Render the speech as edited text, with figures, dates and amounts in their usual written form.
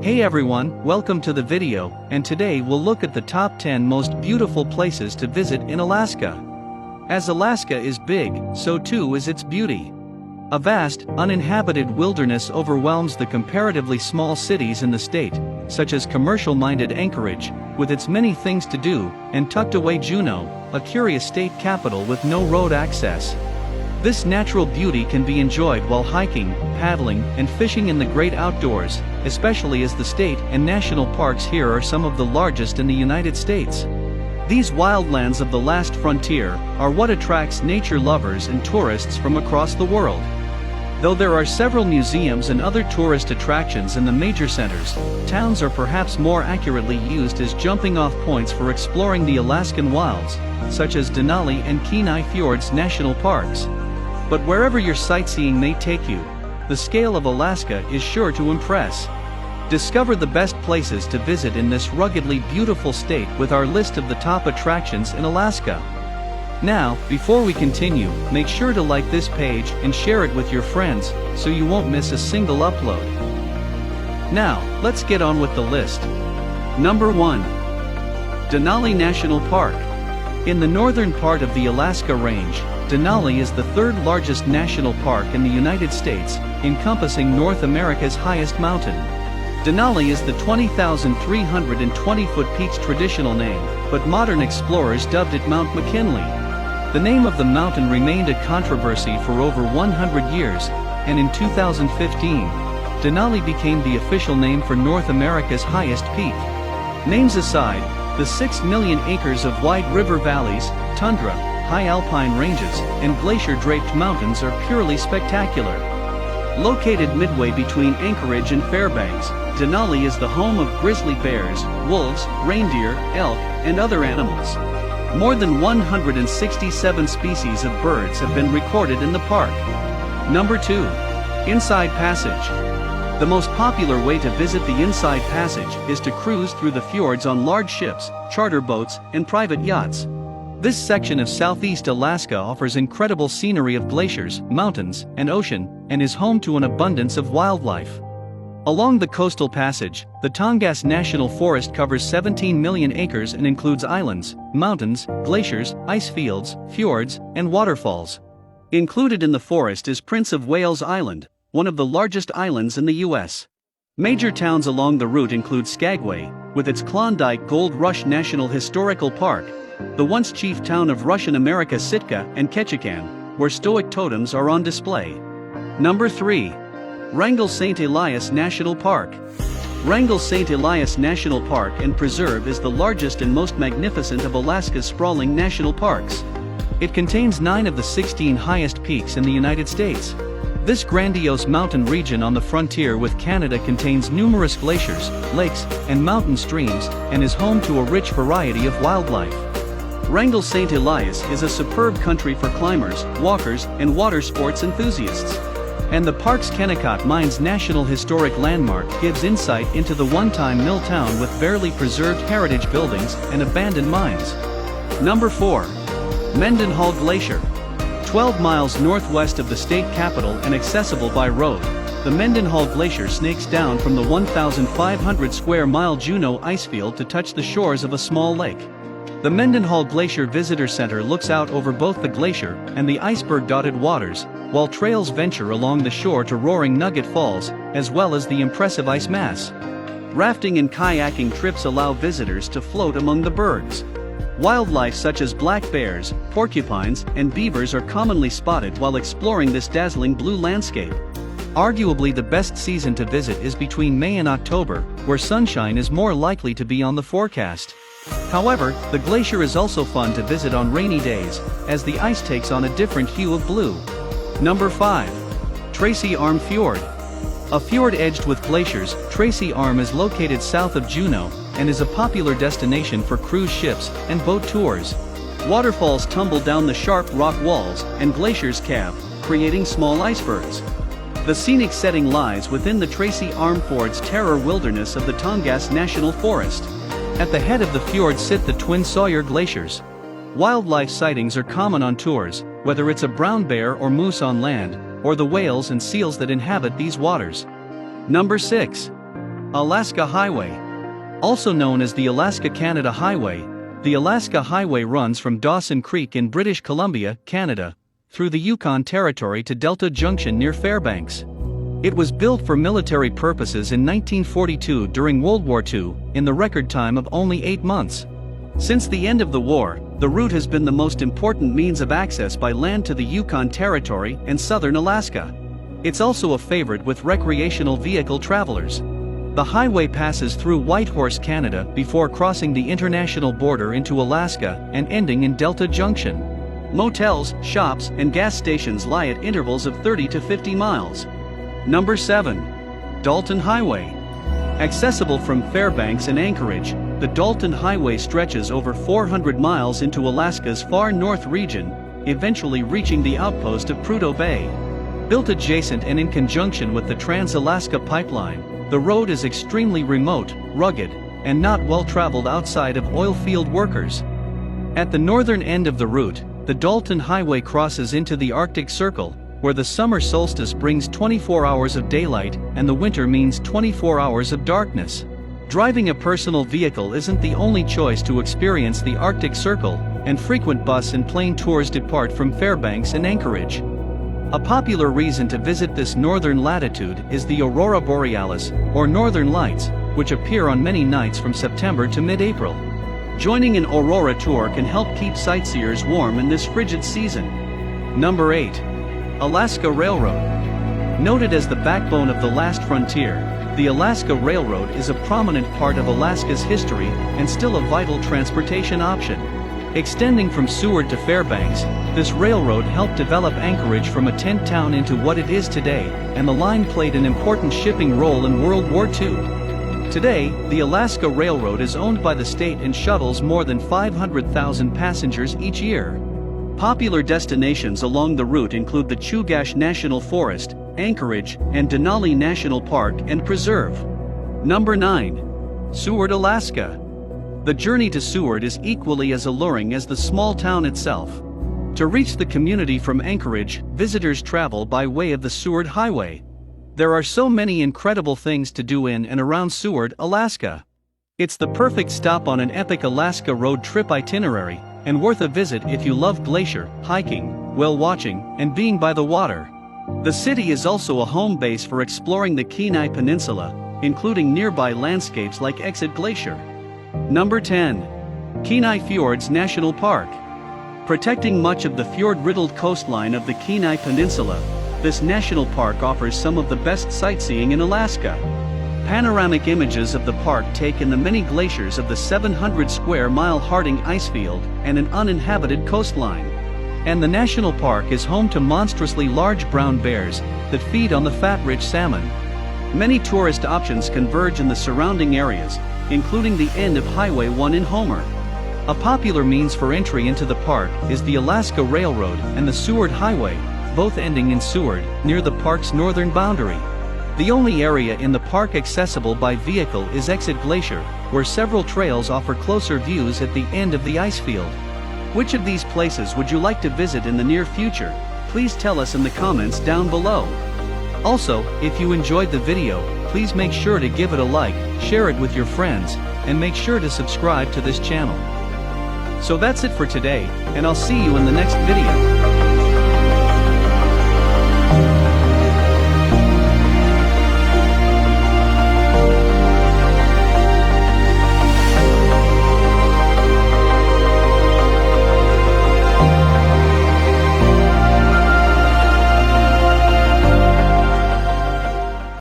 Hey everyone, welcome to the video, and today we'll look at the top 10 most beautiful places to visit in Alaska. As Alaska is big, so too is its beauty. A vast, uninhabited wilderness overwhelms the comparatively small cities in the state, such as commercial-minded Anchorage, with its many things to do, and tucked away Juneau, a curious state capital with no road access. This natural beauty can be enjoyed while hiking, paddling, and fishing in the great outdoors, especially as the state and national parks here are some of the largest in the United States. These wildlands of the last frontier are what attracts nature lovers and tourists from across the world. Though there are several museums and other tourist attractions in the major centers, towns are perhaps more accurately used as jumping-off points for exploring the Alaskan wilds, such as Denali and Kenai Fjords National Parks. But wherever your sightseeing may take you, the scale of Alaska is sure to impress. Discover the best places to visit in this ruggedly beautiful state with our list of the top attractions in Alaska. Now, before we continue, make sure to like this page and share it with your friends, so you won't miss a single upload. Now, let's get on with the list. Number 1. Denali National Park. In the northern part of the Alaska Range, Denali is the third largest national park in the United States, encompassing North America's highest mountain. Denali is the 20,320-foot peak's traditional name, but modern explorers dubbed it Mount McKinley. The name of the mountain remained a controversy for over 100 years, and in 2015, Denali became the official name for North America's highest peak. Names aside, the 6 million acres of wide river valleys, tundra, high alpine ranges, and glacier-draped mountains are purely spectacular. Located midway between Anchorage and Fairbanks, Denali is the home of grizzly bears, wolves, reindeer, elk, and other animals. More than 167 species of birds have been recorded in the park. Number 2. Inside Passage. The most popular way to visit the Inside Passage is to cruise through the fjords on large ships, charter boats, and private yachts. This section of southeast Alaska offers incredible scenery of glaciers, mountains, and ocean, and is home to an abundance of wildlife. Along the coastal passage, the Tongass National Forest covers 17 million acres and includes islands, mountains, glaciers, ice fields, fjords, and waterfalls. Included in the forest is Prince of Wales Island, one of the largest islands in the U.S. Major towns along the route include Skagway, with its Klondike Gold Rush National Historical Park, the once chief town of Russian America Sitka, and Ketchikan, where stoic totems are on display. Number 3. Wrangell St. Elias National Park. Wrangell St. Elias National Park and Preserve is the largest and most magnificent of Alaska's sprawling national parks. It contains 9 of the 16 highest peaks in the United States. This grandiose mountain region on the frontier with Canada contains numerous glaciers, lakes, and mountain streams, and is home to a rich variety of wildlife. Wrangell St. Elias is a superb country for climbers, walkers, and water sports enthusiasts. And the park's Kennecott Mines National Historic Landmark gives insight into the one-time mill town with barely preserved heritage buildings and abandoned mines. Number 4. Mendenhall Glacier. 12 miles northwest of the state capital and accessible by road, the Mendenhall Glacier snakes down from the 1,500 square mile Juneau icefield to touch the shores of a small lake. The Mendenhall Glacier Visitor Center looks out over both the glacier and the iceberg-dotted waters, while trails venture along the shore to Roaring Nugget Falls, as well as the impressive ice mass. Rafting and kayaking trips allow visitors to float among the bergs. Wildlife such as black bears, porcupines, and beavers are commonly spotted while exploring this dazzling blue landscape. Arguably the best season to visit is between May and October, where sunshine is more likely to be on the forecast. However, the glacier is also fun to visit on rainy days, as the ice takes on a different hue of blue. Number 5. Tracy Arm Fjord. A fjord edged with glaciers, Tracy Arm is located south of Juneau, and is a popular destination for cruise ships and boat tours. Waterfalls tumble down the sharp rock walls, and glaciers calve, creating small icebergs. The scenic setting lies within the Tracy Arm Fjord's terror wilderness of the Tongass National Forest. At the head of the fjord sit the Twin Sawyer Glaciers. Wildlife sightings are common on tours, whether it's a brown bear or moose on land, or the whales and seals that inhabit these waters. Number 6. Alaska Highway. Also known as the Alaska-Canada Highway, the Alaska Highway runs from Dawson Creek in British Columbia, Canada, through the Yukon Territory to Delta Junction near Fairbanks. It was built for military purposes in 1942 during World War II, in the record time of only 8 months. Since the end of the war, the route has been the most important means of access by land to the Yukon Territory and southern Alaska. It's also a favorite with recreational vehicle travelers. The highway passes through Whitehorse, Canada before crossing the international border into Alaska and ending in Delta Junction. Motels, shops, and gas stations lie at intervals of 30 to 50 miles. Number 7. Dalton Highway. Accessible from Fairbanks and Anchorage, the Dalton Highway stretches over 400 miles into Alaska's far north region, eventually reaching the outpost of Prudhoe Bay. Built adjacent and in conjunction with the Trans-Alaska Pipeline, the road is extremely remote, rugged, and not well traveled outside of oil field workers. At the northern end of the route, the Dalton Highway crosses into the Arctic Circle, where the summer solstice brings 24 hours of daylight and the winter means 24 hours of darkness. Driving a personal vehicle isn't the only choice to experience the Arctic Circle, and frequent bus and plane tours depart from Fairbanks and Anchorage. A popular reason to visit this northern latitude is the Aurora Borealis, or Northern Lights, which appear on many nights from September to mid-April. Joining an aurora tour can help keep sightseers warm in this frigid season. Number 8. Alaska Railroad. Noted as the backbone of the last frontier, the Alaska Railroad is a prominent part of Alaska's history and still a vital transportation option. Extending from Seward to Fairbanks, this railroad helped develop Anchorage from a tent town into what it is today, and the line played an important shipping role in World War II. Today, the Alaska Railroad is owned by the state and shuttles more than 500,000 passengers each year. Popular destinations along the route include the Chugach National Forest, Anchorage, and Denali National Park and Preserve. Number 9. Seward, Alaska. The journey to Seward is equally as alluring as the small town itself. To reach the community from Anchorage, visitors travel by way of the Seward Highway. There are so many incredible things to do in and around Seward, Alaska. It's the perfect stop on an epic Alaska road trip itinerary, and worth a visit if you love glacier, hiking, whale watching, and being by the water. The city is also a home base for exploring the Kenai Peninsula, including nearby landscapes like Exit Glacier. Number 10. Kenai Fjords National Park. Protecting much of the fjord-riddled coastline of the Kenai Peninsula, this national park offers some of the best sightseeing in Alaska. Panoramic images of the park take in the many glaciers of the 700-square-mile Harding Icefield and an uninhabited coastline. And the national park is home to monstrously large brown bears that feed on the fat-rich salmon. Many tourist options converge in the surrounding areas, including the end of Highway 1 in Homer. A popular means for entry into the park is the Alaska Railroad and the Seward Highway, both ending in Seward, near the park's northern boundary. The only area in the park accessible by vehicle is Exit Glacier, where several trails offer closer views at the end of the icefield. Which of these places would you like to visit in the near future? Please tell us in the comments down below. Also, if you enjoyed the video, please make sure to give it a like, share it with your friends, and make sure to subscribe to this channel. So that's it for today, and I'll see you in the next video.